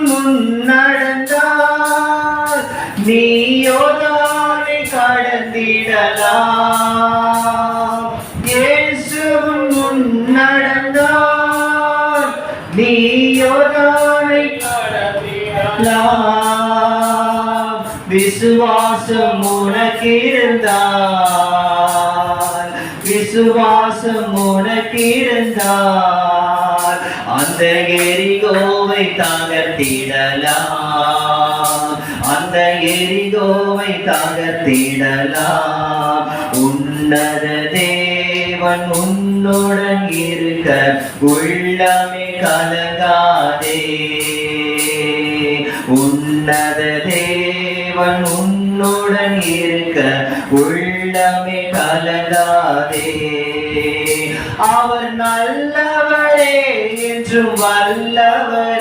முன் நடந்தால் நீயோதானை கடந்திடலாம். இயேசு முன் நடந்தால் நீயோதானை கடந்திடலாம். விசுவாசம் உனக்கிருந்தால், விசுவாசம் உனக்கிருந்தால் அந்த எரிகோவை தகர்த்திடலாம், அந்த எரிகோவை தகர்த்திடலாம். உன்னத தேவன் உன்னுடன் இருக்க உள்ளமே கலங்காதே. உன்னத தேவன் உன்னுடன் இருக்க உள்ளமே கலங்காதே. அவர் நல்லவரே என்றும் வல்லவரே.